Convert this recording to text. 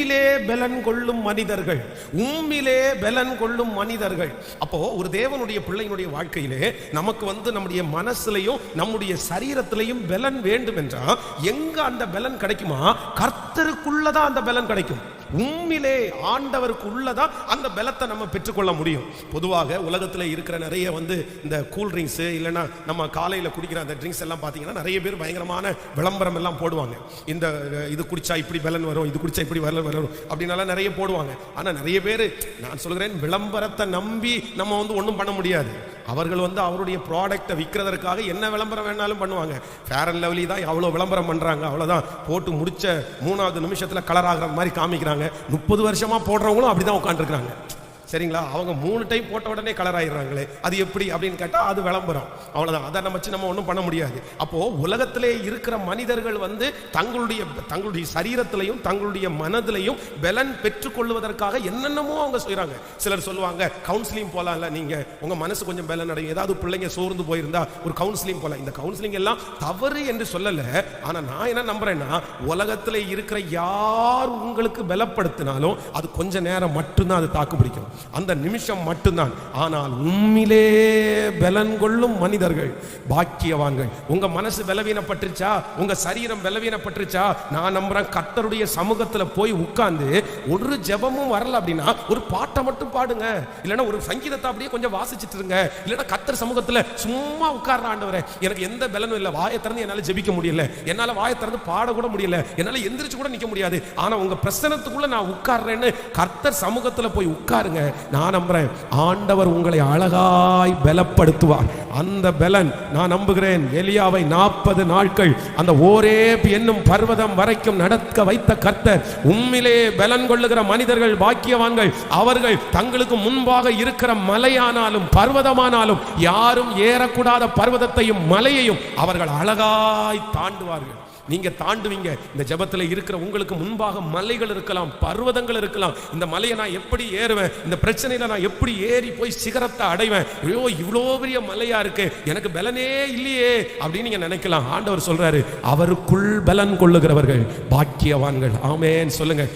உம்மிலே பலன் கொள்ளும் மனிதர்கள், உம்மிலே பலன் கொள்ளும் மனிதர்கள். அப்போ ஒரு தேவனுடைய பிள்ளையினுடைய வாழ்க்கையிலே நமக்கு நம்முடைய மனசுலையும் நம்முடைய சரீரத்திலையும் பலன் வேண்டும் என்றா எங்க அந்த பலன் கிடைக்குமா? கர்த்தருக்குள்ளதான் அந்த பலன் கிடைக்கும். உம்மிலே ஆண்டவருக்கு உள்ளதா அந்த பலத்தை நம்ம பெற்றுக்கொள்ள முடியும். பொதுவாக உலகத்தில் இருக்கிற நிறைய இந்த கூல் ட்ரிங்க்ஸ் இல்லைன்னா நம்ம காலையில் குடிக்கிற அந்த ட்ரிங்க்ஸ் எல்லாம் பார்த்தீங்கன்னா நிறைய பேர் பயங்கரமான விளம்பரம் எல்லாம் போடுவாங்க. இது குடிச்சா இப்படி பலன் வரும், இது குடிச்சா இப்படி பலன் வரும் அப்படின்னால நிறைய போடுவாங்க. ஆனால் நிறைய பேர், நான் சொல்கிறேன், விளம்பரத்தை நம்பி நம்ம ஒன்றும் பண்ண முடியாது. அவர்கள் அவருடைய ப்ராடக்டை விற்கிறதற்காக என்ன விளம்பரம் வேணாலும் பண்ணுவாங்க. ஃபேர் அண்ட் லவ்லி தான் அவ்வளோ விளம்பரம் பண்ணுறாங்க. அவ்வளோதான், போட்டு முடிச்ச 3வது நிமிஷத்தில் கலர் ஆகிற மாதிரி காமிக்கிறாங்க. 30 வருஷமா போடுறவங்களும் அப்படிதான் உட்காந்துருக்காங்க. சரிங்களா? அவங்க 3 டைம் போட்ட உடனே கலர் ஆயிடுறாங்களே, அது எப்படி அப்படின்னு கேட்டா அது விளம்பரம். அவ்வளவுதான், அதை நம்ம ஒன்றும் பண்ண முடியாது. அப்போ உலகத்திலே இருக்கிற மனிதர்கள் தங்களுடைய சரீரத்திலையும் தங்களுடைய மனதிலையும் பலன் பெற்றுக்கொள்வதற்காக என்னென்னமோ அவங்க செய்றாங்க. சிலர் சொல்லுவாங்க, கவுன்சிலிங் போலாம்ல, நீங்க உங்க மனசு கொஞ்சம் பலன் அடையும், ஏதாவது பிள்ளைங்க சோர்ந்து போயிருந்தா ஒரு கவுன்சிலிங் போலாம். இந்த கவுன்சிலிங் எல்லாம் தவறு என்று சொல்லல. ஆனா நான் என்ன நம்புறேன்னா, உலகத்திலே இருக்கிற யார் உங்களுக்கு பலப்படுத்தினாலும் அது கொஞ்ச நேரம் மட்டும்தான் அது தாக்கு பிடிக்கும், அந்த நிமிஷம் மட்டும்தான். ஆனால் உம்மிலே பலன் கொள்ளும் மனிதர்கள் பாக்கியவான்கள். உங்க மனசு பலவீனப்பட்டுருச்சா, உங்க சரீரம் பலவீனப்பட்டுருச்சா, நான் நம்புறேன் கர்த்தருடைய சமூகத்துல போய் உட்கார்ந்து ஒரு ஜெபமும் வரல அப்படின்னா ஒரு பாட்டை மட்டும் பாடுங்க, இல்லைன்னா ஒரு சங்கீதத்தை அப்படியே கொஞ்சம் வாசிச்சுட்டு இருங்க, இல்லைன்னா கர்த்தர் சமூகத்துல சும்மா உட்கார்ற, ஆண்டவரே எனக்கு எந்த பலனும் இல்லை, வாயை திறந்து என்னால ஜெபிக்க முடியல, என்னால வாயை திறந்து பாட கூட முடியல, என்னால எந்திரிச்சு கூட நிக்க முடியாது, ஆனா உங்க பிரசனத்துக்குள்ள நான் உட்கார்றேன்னு கர்த்தர் சமூகத்துல போய் உட்காருங்க. நான் நம்புறேன் ஆண்டவர் உங்களை அழகாய் பலப்படுத்துவார். அந்த பலன் நான் நம்புகிறேன். எலியாவை 40 நாட்கள் அந்த ஓரேப் என்னும் பர்வதம் வரைக்கும் நடக்க வைத்த கர்த்தர், உம்மிலே பலன் கொள்ளுகிற மனிதர்கள் பாக்கியவான்கள். அவர்கள் தங்களுக்கு முன்பாக இருக்கிற மலையானாலும் பர்வதமானாலும் யாரும் ஏறக்கூடாத பர்வதத்தையும் மலையையும் அவர்கள் அழகாய் தாண்டுவார்கள். நீங்க தாண்டுவீங்க. இந்த ஜெபத்தில் இருக்கிற உங்களுக்கு முன்பாக மலைகள் இருக்கலாம், பர்வதங்கள் இருக்கலாம். இந்த மலையை நான் எப்படி ஏறுவேன், இந்த பிரச்சனையில நான் எப்படி ஏறி போய் சிகரத்தை அடைவேன், ஐயோ இவ்வளோ பெரிய மலையா இருக்கு, எனக்கு பலனே இல்லையே அப்படின்னு நீங்க நினைக்கலாம். ஆண்டவர் சொல்றாரு, அவருக்குள் பலன் கொள்ளுகிறவர்கள் பாக்கியவான்கள். ஆமென் சொல்லுங்க.